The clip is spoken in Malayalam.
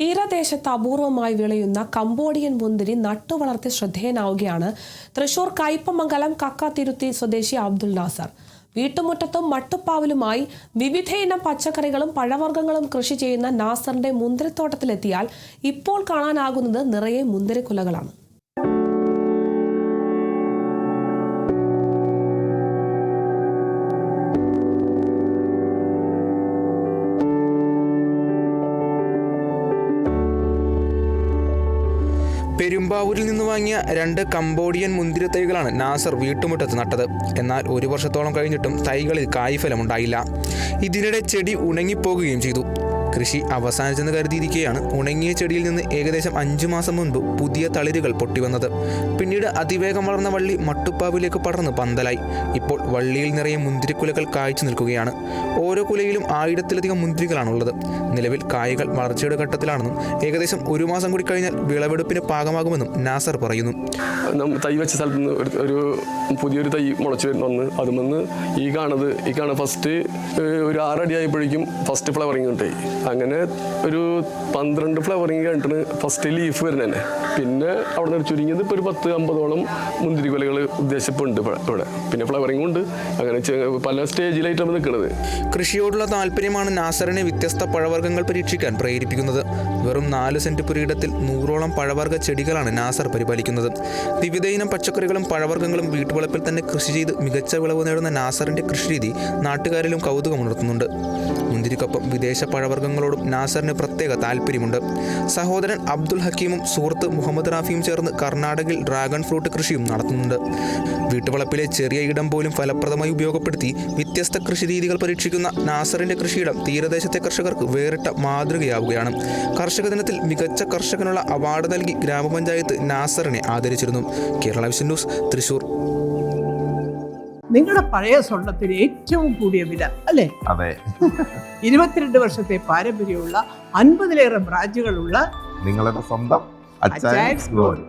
തീരദേശത്ത് അപൂർവമായി വിളയുന്ന കംബോഡിയൻ മുന്തിരി നട്ടുവളർത്തി ശ്രദ്ധേയനാവുകയാണ് തൃശൂർ കയ്പമംഗലം കക്കാതിരുത്തി സ്വദേശി അബ്ദുൽ നാസർ. വീട്ടുമുറ്റത്തും മട്ടുപ്പാവിലുമായി വിവിധയിനം പച്ചക്കറികളും പഴവർഗ്ഗങ്ങളും കൃഷി ചെയ്യുന്ന നാസറിന്റെ മുന്തിരിത്തോട്ടത്തിലെത്തിയാൽ ഇപ്പോൾ കാണാനാകുന്നത് നിറയെ മുന്തിരിക്കുലകളാണ്. പെരുമ്പാവൂരിൽ നിന്ന് വാങ്ങിയ 2 കംബോഡിയൻ മുന്തിരി തൈകളാണ് നാസർ വീട്ടുമുറ്റത്ത് നട്ടത്. എന്നാൽ 1 വർഷത്തോളം കഴിഞ്ഞിട്ടും തൈകളിൽ കായ്ഫലമുണ്ടായില്ല. ഇതിനിടെ ചെടി ഉണങ്ങിപ്പോകുകയും ചെയ്തു. കൃഷി അവസാനിച്ചെന്ന് കരുതിയിരിക്കുകയാണ് ഉണങ്ങിയ ചെടിയിൽ നിന്ന് ഏകദേശം 5 മാസം മുൻപ് പുതിയ തളിരുകൾ പൊട്ടിവന്നത്. പിന്നീട് അതിവേഗം വളർന്ന വള്ളി മട്ടുപ്പാവിലേക്ക് പടർന്ന് പന്തലായി. ഇപ്പോൾ വള്ളിയിൽ നിറയെ മുന്തിരിക്കുലകൾ കായ്ച്ചു നിൽക്കുകയാണ്. ഓരോ കുലയിലും 1000-ലധികം മുന്തിരികളാണുള്ളത്. നിലവിൽ കായ്കൾ വളർച്ചയുടെ ഘട്ടത്തിലാണെന്നും ഏകദേശം 1 മാസം കൂടി കഴിഞ്ഞാൽ വിളവെടുപ്പിന് പാകമാകുമെന്നും നാസർ പറയുന്നു. തൈ വെച്ച സ്ഥലത്ത് നിന്ന് ഒരു പുതിയൊരു തൈ മുളച്ച് വന്ന് അതുമെന്ന് ഈ കാണുന്നത് ഫസ്റ്റ് ഒരു 6 അടി ആയപ്പോഴേക്കും ഫസ്റ്റ് ഫ്ലവറിങ് ഉണ്ടായി. അങ്ങനെ ഒരു 12 ഫ്ലവറിങ് കഴിഞ്ഞിട്ട് ഫസ്റ്റ് ലീഫ് വരുന്നത് തന്നെ. പിന്നെ അവിടെ നിന്ന് ചുരുങ്ങിയത് ഇപ്പോൾ ഒരു 10-50ഓളം മുന്തിരിക്കൊലകൾ ഉദ്ദേശിപ്പുണ്ട് ഇവിടെ. പിന്നെ ഫ്ലവറിംഗ് ഉണ്ട്. അങ്ങനെ പല സ്റ്റേജിലായിട്ടാണ് നിൽക്കുന്നത്. കൃഷിയോടുള്ള താല്പര്യമാണ് നാസറിനെ വ്യത്യസ്ത പഴവർഗ്ഗങ്ങൾ പരീക്ഷിക്കാൻ പ്രേരിപ്പിക്കുന്നത്. വെറും 4 സെന്റ് പുരയിടത്തിൽ 100ഓളം പഴവർഗ്ഗ ചെടികളാണ് നാസർ പരിപാലിക്കുന്നത്. വിവിധയിനം പച്ചക്കറികളും പഴവർഗ്ഗങ്ങളും വീട്ടുവളപ്പിൽ തന്നെ കൃഷി ചെയ്ത് മികച്ച വിളവ് നേടുന്ന നാസറിന്റെ കൃഷിരീതി നാട്ടുകാരിലും കൗതുകമുണർത്തുന്നുണ്ട്. മുന്തിരിക്കൊപ്പം വിദേശ പഴവർഗ്ഗങ്ങളോടും നാസറിന് പ്രത്യേക താല്പര്യമുണ്ട്. സഹോദരൻ അബ്ദുൽ ഹക്കീമും സുഹൃത്ത് മുഹമ്മദ് റാഫിയും ചേർന്ന് കർണാടകയിൽ ഡ്രാഗൺ ഫ്രൂട്ട് കൃഷിയും നടത്തുന്നുണ്ട്. വീട്ടുവളപ്പിലെ ചെറിയ ഇടം പോലും ഫലപ്രദമായി ഉപയോഗപ്പെടുത്തി വ്യത്യസ്ത കൃഷിരീതികൾ പരീക്ഷിക്കുന്ന നാസറിന്റെ കൃഷിയിടം തീരദേശത്തെ കർഷകർക്ക് വേറിട്ട മാതൃകയാവുകയാണ്. കർഷക ദിനത്തിൽ മികച്ച കർഷകനുള്ള അവാർഡ് നൽകി ഗ്രാമപഞ്ചായത്ത് നാസറിനെ ആദരിച്ചിരുന്നു. Kerala vision news, Thrissur. നിങ്ങളുടെ പഴയ സ്വർണത്തിന് ഏറ്റവും കൂടിയ വില അല്ലേ? അതെ. 22 വർഷത്തെ പാരമ്പര്യമുള്ള 50-ലേറെ ബ്രാഞ്ചുകളുള്ള നിങ്ങളുടെ സ്വന്തം അച്ചായൻസ് ഗോൾഡ്.